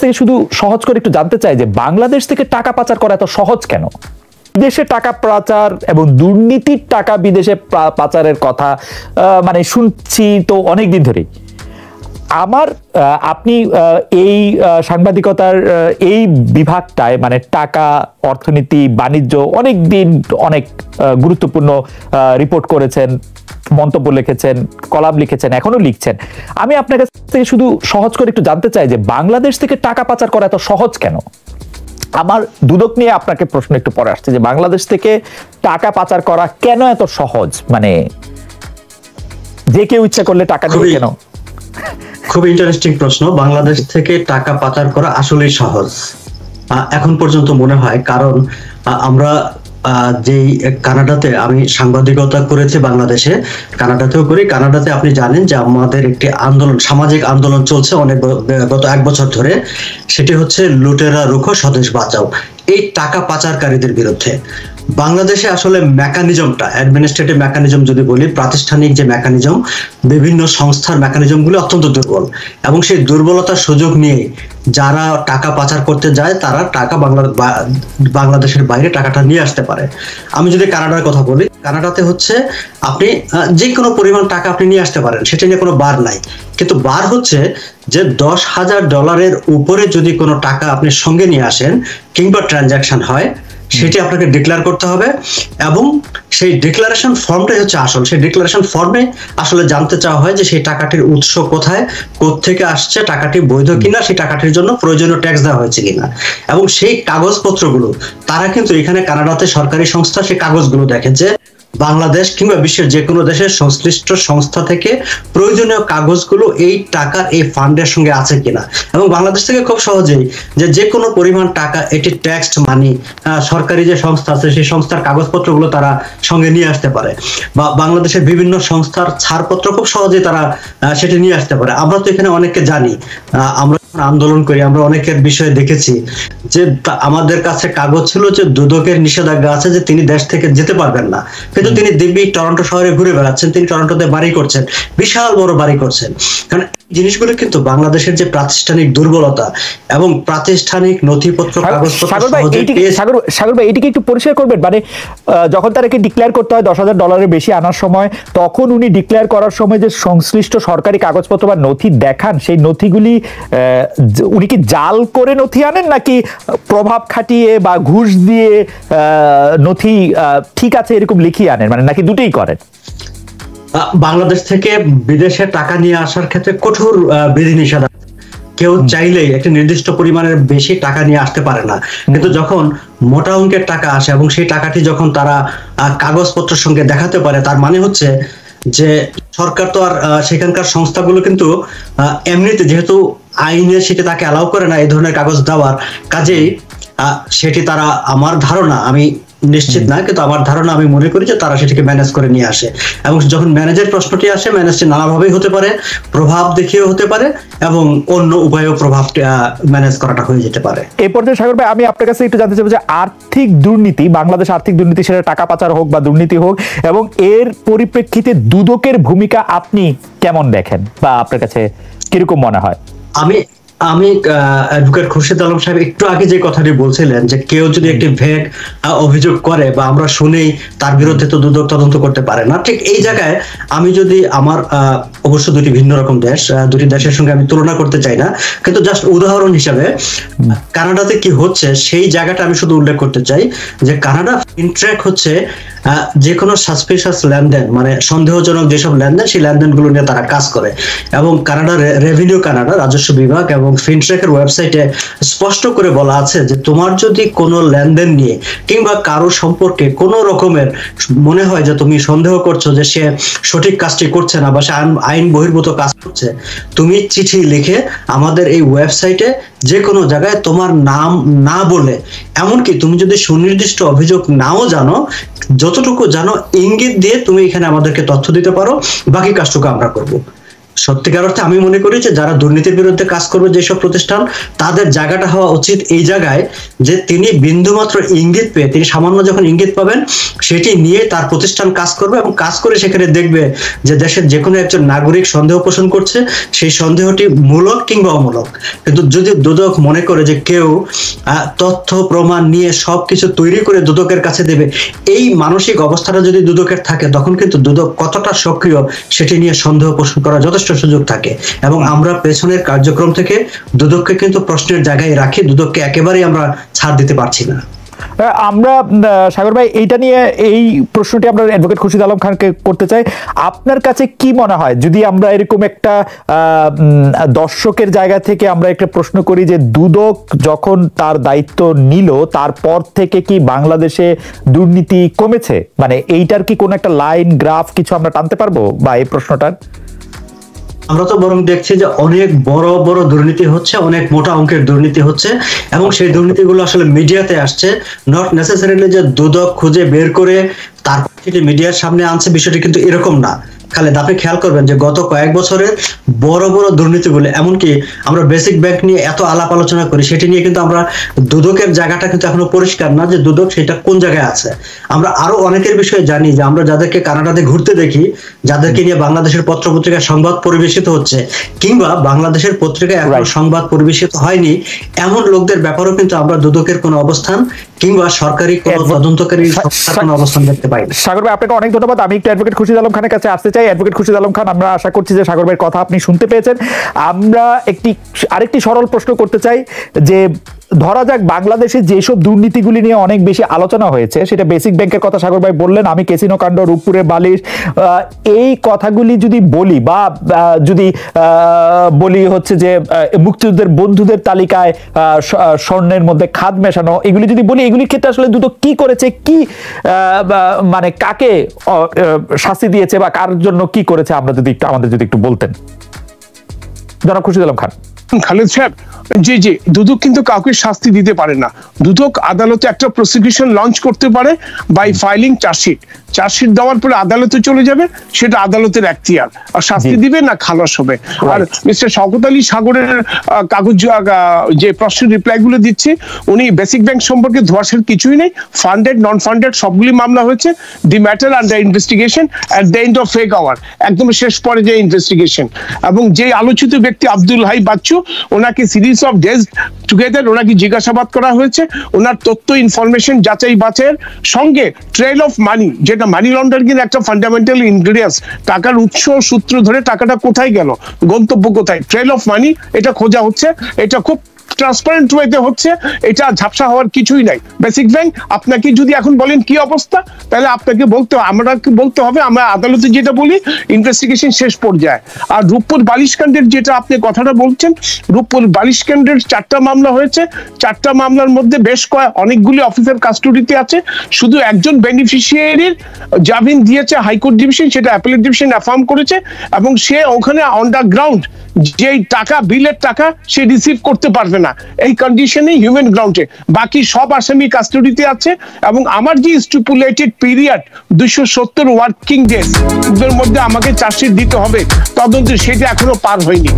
থেকে শুধু সহজ করে একটু জানতে চাই যে বাংলাদেশ থেকে টাকা পাচার করা এত সহজ কেন? বিদেশে টাকা পাচার এবং দুর্নীতির টাকা বিদেশে পাচারের কথা মানে শুনছি তো অনেক দিন ধরেই। আপনি এই সাংবাদিকতার এই বিভাগটায় মানে টাকা, অর্থনীতি, বাণিজ্য অনেক দিন অনেক গুরুত্বপূর্ণ রিপোর্ট করেছেন, মন্তব্য লিখেছেন, কলাম লিখেছেন, এখনো লিখছেন। আমি আপনার কাছ থেকে শুধু সহজ করে একটু জানতে চাই যে বাংলাদেশ থেকে টাকা পাচার করা এত সহজ কেন? আমার দুদক নিয়ে আপনাকে প্রশ্ন একটু পরে আসছে যে বাংলাদেশ থেকে টাকা পাচার করা কেন এত সহজ, মানে যে কেউ ইচ্ছা করলে টাকা নিয়ে কেন? খুব ইন্টারেস্টিং প্রশ্ন। বাংলাদেশ থেকে টাকা পাচার করা আসলেই সহজ এখন পর্যন্ত মনে হয়, কারণ আমরা যেই কানাডাতে আমি সাংবাদিকতা করেছি, বাংলাদেশে কানাডাতেও করি। কানাডাতে আপনি জানেন যে আমাদের একটি আন্দোলন, সামাজিক আন্দোলন চলছে গত 1 বছর ধরে। সেটি হচ্ছে লুটেরা রুখো স্বদেশ বাঁচাও, এই টাকা পাচারকারীদের বিরুদ্ধে। বাংলাদেশে আসলে মেকানিজমটা, অ্যাডমিনিস্ট্রেটিভ মেকানিজম যদি বলি, প্রাতিষ্ঠানিক যে মেকানিজম, বিভিন্ন সংস্থার মেকানিজমগুলো অত্যন্ত দুর্বল, এবং সেই দুর্বলতার সুযোগ নিয়ে যারা টাকা পাচার করতে যায় তারা টাকা বাংলাদেশের বাইরে টাকাটা নিয়ে আসতে পারে। আমি যদি কানাডার কথা বলি, কানাডাতে হচ্ছে আপনি যে কোনো পরিমাণ টাকা আপনি নিয়ে আসতে পারেন, সেটা নিয়ে কোনো বার নাই। কিন্তু বার হচ্ছে যে $10,000 উপরে যদি কোনো টাকা আপনি সঙ্গে নিয়ে আসেন কিংবা ট্রানজাকশন হয়, সেটি আপনাকে ডিক্লেয়ার করতে হবে, এবং সেই ডিক্লারেশন ফর্মটাই হচ্ছে আসল। সেই ডিক্লারেশন ফর্মে আসলে জানতে চাওয়া হয় যে সেই টাকাটির উৎস কোথায়, কোত্থেকে আসছে, টাকাটি বৈধ কিনা, সেই টাকাটির জন্য প্রয়োজনীয় ট্যাক্স দেওয়া হয়েছে কিনা, এবং সেই কাগজপত্রগুলো তারা কিন্তু এখানে কানাডাতে সরকারি সংস্থা সেই কাগজগুলো দেখে যে বাংলাদেশ কিংবা বিশ্বের যে কোনো দেশের সংশ্লিষ্ট সংস্থা থেকে প্রয়োজনীয় কাগজগুলো এই টাকার এই ফান্ডের সঙ্গে আছে কিনা। এবং বাংলাদেশ থেকে খুব সহজেই যে কোনো পরিমাণ টাকা, এটি ট্যাক্সড মানি, সরকারি যে সংস্থা আছে সেই সংস্থার কাগজপত্রগুলো তারা সঙ্গে নিয়ে আসতে পারে, বা বাংলাদেশের বিভিন্ন সংস্থার ছাড়পত্র খুব সহজেই তারা সেটি নিয়ে আসতে পারে। আমরা তো এখানে অনেককে জানি, আমরা আন্দোলন করি, আমরা অনেকের বিষয়ে দেখেছি যে আমাদের কাছে কাগজ ছিল যে দুদকের নিষেধাজ্ঞা আছে যে তিনি দেশ থেকে যেতে পারবেন না, কিন্তু তিনি দিব্যি টরন্টো শহরে ঘুরে বেড়াচ্ছেন, তিনি টরন্টোতে বাড়ি করছেন, বিশাল বড় বাড়ি করছেন। কারণ জিনিসগুলো কিন্তু বাংলাদেশের যে প্রাতিষ্ঠানিক দুর্বলতা এবং প্রাতিষ্ঠানিক নথিপত্র, কাগজপত্র। সাগর ভাই, এটিকে একটু পরিষ্কার করবেন, মানে যখন তারাকে ডিক্লেয়ার করতে হয় $10,000 বেশি আনার সময়, তখন উনি ডিক্লেয়ার করার সময় যে সংশ্লিষ্ট সরকারি কাগজপত্র বা নথি দেখান, সেই নথিগুলি উনি কি জাল করে নথি আনেন, নাকি প্রভাব খাটিয়ে বা ঘুষ দিয়ে নথি ঠিক আছে এরকম লিখিয়ে আনেন, মানে নাকি দুটোই করেন? বাংলাদেশ থেকে বিদেশে টাকা নিয়ে আসার ক্ষেত্রে কঠোর বিধিনিষেধ আছে। কেউ চাইলেই একটা নির্দিষ্ট পরিমাণের বেশি টাকা নিয়ে আসতে পারে না, কিন্তু যখন মোটা অঙ্কের টাকা আসে এবং সেই টাকাটি যখন তারা কাগজপত্রের সঙ্গে দেখাতে পারে, তার মানে হচ্ছে যে সরকার তো আর সেখানকার সংস্থাগুলো কিন্তু এমনিতে, যেহেতু আইনে সেটি তাকে অ্যালাউ করে না এই ধরনের কাগজ দেওয়ার, কাজেই সেটি তারা, আমার ধারণা, আমি নিশ্চিত না, কিন্তু আমার ধারণা, আমি মনে করি যে তারা সেটাকে ম্যানেজ করে নিয়ে আসে। এবং যখন ম্যানেজের প্রশ্নটি আসে, ম্যানেজটি নানাভাবেই হতে পারে, প্রভাব দেখিয়েও হতে পারে, এবং অন্য উপায়েও প্রভাবটি ম্যানেজ করাটা হয়ে যেতে পারে। এই পর্যায়ে সাগর ভাই, আমি আপনার কাছে একটু জানতে চাইবো যে আর্থিক দুর্নীতি, বাংলাদেশ আর্থিক দুর্নীতি, সেটা টাকা পাচার হোক বা দুর্নীতি হোক, এবং এর পরিপ্রেক্ষিতে দুদকের ভূমিকা আপনি কেমন দেখেন বা আপনার কাছে কিরকম মনে হয়? আমি অ্যাডভোকেট খুরশিদ আলম সাহেব একটু আগে যে কথাটি বলছিলেন যে কেউ যদি একটি ভেগ অভিযোগ করে বা আমরা শুনেই তার বিরুদ্ধে তো দুদক তদন্ত করতে পারে না, ঠিক এই জায়গায় আমি যদি আমার অবশ্য দুটি ভিন্ন রকম দেশ, দুটি দেশের সঙ্গে আমি তুলনা করতে চাই না, কিন্তু জাস্ট উদাহরণ হিসাবে কানাডাতে কি হচ্ছে সেই জায়গাটা আমি শুধু উল্লেখ করতে চাই যে কানাডা ফিনট্র্যাক হচ্ছে যে কোনো সাসপিশিয়াস লেনদেন, মানে সন্দেহজনক যেসব লেনদেন, সেই লেনদেনগুলো নিয়ে তারা কাজ করে। এবং কানাডা রেভিনিউ, কানাডা রাজস্ব বিভাগ এবং ফিনট্র্যাকের ওয়েবসাইটে স্পষ্ট করে বলা আছে যে তোমার যদি কোনো লেনদেন নিয়ে কিংবা কারো সম্পর্কে কোনো রকমের মনে হয় যে তুমি সন্দেহ করছো যে সে সঠিক কাজটি করছে না বা সে আইন বহির্ভূত কাজ করছে, তুমি চিঠি লিখে আমাদের এই ওয়েবসাইটে যে কোনো জায়গায় তোমার নাম না বলে, এমনকি তুমি যদি সুনির্দিষ্ট অভিযোগ নাও জানো, যতটুকু জানো ইঙ্গিত দিয়ে তুমি এখানে আমাদেরকে তথ্য দিতে পারো, বাকি কাজটুকু আমরা করব। সত্যিকার অর্থে আমি মনে করি যে যারা দুর্নীতির বিরুদ্ধে কাজ করবে যেসব প্রতিষ্ঠান, তাদের জায়গাটা হওয়া উচিত এই জায়গায় যে তিনি বিন্দুমাত্র ইঙ্গিত পেয়ে, তিনি সামান্য যখন ইঙ্গিত পাবেন সেটি নিয়ে তার প্রতিষ্ঠান কাজ করবে এবং কাজ করে সেখানে দেখবে যে দেশের যে কোনো একজন নাগরিক সন্দেহ পোষণ করছে, সেই সন্দেহটি মূলক কিংবা অমূলক। কিন্তু যদি দুদক মনে করে যে কেউ তথ্য প্রমাণ নিয়ে সবকিছু তৈরি করে দুদকের কাছে দেবে, এই মানসিক অবস্থাটা যদি দুদকের থাকে, তখন কিন্তু দুদক কতটা সক্রিয় সেটি নিয়ে সন্দেহ পোষণ করার যথেষ্ট সুযোগ থাকে। এবং আমরা পেছনের কার্যক্রম থেকে দুদককে কিন্তু প্রশ্নের জায়গায় রাখি, দুদককে একেবারেই আমরা ছাড় দিতে পারছি না। আমরা সাগর ভাই এইটা নিয়ে এই প্রশ্নটি আমরা অ্যাডভোকেট খুরশিদ আলম খানকে করতে চাই। আপনার কাছে কি মনে হয় যদি আমরা এরকম একটা দর্শকের জায়গা থেকে আমরা একটা প্রশ্ন করি যে দুদক যখন তার দায়িত্ব নিল তারপর থেকে কি বাংলাদেশে দুর্নীতি কমেছে? মানে এইটার কি কোনো একটা লাইন গ্রাফ কিছু আমরা টানতে পারবো বা এই প্রশ্নটার? আমরা তো বরং দেখছি যে অনেক বড় বড় দুর্নীতি হচ্ছে, অনেক মোটা অঙ্কের দুর্নীতি হচ্ছে, এবং সেই দুর্নীতিগুলো আসলে মিডিয়াতে আসছে। নট নেসেসারিলি যে দুদক খুঁজে বের করে তারপর সেটি মিডিয়ার সামনে আনছে, বিষয়টি কিন্তু এরকম না। খালেদ, আপনি খেয়াল করবেন যে গত কয়েক বছরের বড় বড় দুর্নীতিগুলো, এমনকি আমরা বেসিক ব্যাংক নিয়ে এত আলাপ আলোচনা করি, সেটি নিয়ে কিন্তু আমরা দুদকের জায়গাটা কিন্তু এখনো পরিষ্কার না যে দুদক সেটা কোন জায়গায় আছে। আমরা আরো অনেকের বিষয়ে জানি যে আমরা যাদেরকে কানাডাতে ঘুরতে দেখি, যাদেরকে নিয়ে বাংলাদেশের পত্র পত্রিকায় সংবাদ পরিবেশিত হচ্ছে, কিংবা বাংলাদেশের পত্রিকায় এখনো সংবাদ পরিবেশিত হয়নি, এমন লোকদের ব্যাপারেও কিন্তু আমরা দুদকের কোনো অবস্থান কিংবা সরকারি কোনো তদন্তকারী সংস্থার কোনো অবস্থান দেখতে পাই। সাগর ভাই, আপনাকে অনেক ধন্যবাদ। আমি একটু অ্যাডভোকেট খুরশিদ আলম খানের কাছে আসতে চাই। অ্যাডভোকেট খুরশিদ আলম খান, আমরা আশা করছি যে সাগর ভাইয়ের কথা আপনি শুনতে পেয়েছেন। আমরা আরেকটি সরল প্রশ্ন করতে চাই যে ধরা যাক বাংলাদেশে যেসব দুর্নীতিগুলি নিয়ে অনেক বেশি আলোচনা হয়েছে, সেটা বেসিক ব্যাংকের কথা সাগর ভাই বললেন, আমি ক্যাসিনো কাণ্ড, রূপপুরের বালিশ, এই কথাগুলি যদি বলি বা যদি বলি হচ্ছে যে মুক্তিযুদ্ধের বন্ধুদের তালিকায় স্বর্ণের মধ্যে খাদ মেশানো, এগুলি যদি বলি, এগুলির ক্ষেত্রে আসলে দুদক কি করেছে, কি মানে কাকে শাস্তি দিয়েছে বা কার জন্য কি করেছে, আমাদের যদি একটু বলতেন জনাব খুরশিদ আলম খান। খালেদ সাহেব, জি জি, দুদক কিন্তু কাউকে শাস্তি দিতে পারে না। দুদক আদালতে একটা প্রসিকিউশন লঞ্চ করতে পারে বাই ফাইলিং চার্জশিট। চার্জশিট দেওয়ার পরে আদালতে চলে যাবে, সেটা আদালতের এখতিয়ার। আর শাস্তি দিবে না খালাস হবে। আর মিস্টার শওকত আলী সাগরের কাগজ যে প্রশ্নের রিপ্লাই গুলো দিচ্ছে, উনি বেসিক ব্যাংক সম্পর্কে ধোয়াশের কিছুই নেই। ফান্ডেড নন ফান্ডেড সবগুলি মামলা হয়েছে। The matter under investigation at the end of fake hour, একদম শেষ পর্যায়ে ইনভেস্টিগেশন। এবং যে আলোচিত ব্যক্তি আব্দুল হাই বাচ্চু, ওনাকে সিরিজ অফ ডেজ টুগেদার ওনাকে জিজ্ঞাসাবাদ করা হয়েছে। ওনার তথ্য ইনফরমেশন যাচাই বাছাইয়ের সঙ্গে ট্রেল অফ মানি, যেটা মানি লন্ডারিং একটা ফান্ডামেন্টাল ইনগ্রেডিয়েন্টস, টাকার উৎস সূত্র ধরে টাকাটা কোথায় গেল, গন্তব্য কোথায়, ট্রেল অফ মানি, এটা খোঁজা হচ্ছে। এটা খুব ট্রান্সপারেন্ট ওয়েতে হচ্ছে, এটা ঝাপসা হওয়ার কিছুই নাই। বেসিক ব্যাংক আপনাকে যদি এখন বলেন কি অবস্থা, তাহলে আপনাকে বলতে হবে আমরা আদালতে যেটা বলি ইনভেস্টিগেশন শেষ পর্যায়ে। আর রূপপুর বালিশকাণ্ডের যেটা আপনি কথাটা বলছেন, রূপপুর বালিশকাণ্ডের 4টা মামলা হয়েছে। 4টা মামলার মধ্যে অনেকগুলি অফিসার কাস্টডিতে আছে। শুধু একজন বেনিফিশিয়ারির জামিন দিয়েছে হাইকোর্ট ডিভিশন, সেটা অ্যাপিলেট ডিভিশন অ্যাফার্ম করেছে, এবং সে ওখানে আন্ডারগ্রাউন্ড যেই টাকা, বিলের টাকা সে রিসিভ করতে পারবে না, এই কন্ডিশনে হিউম্যান গ্রাউন্ডে। বাকি সব আসামি কাস্টডিতে আছে। এবং আমার যে স্টিপুলেটেড পিরিয়ড 270 ওয়ার্কিং ডেজ এর মধ্যে আমাকে চার্জশিট দিতে হবে তদন্ত, সেটা এখনো পার হয়নি।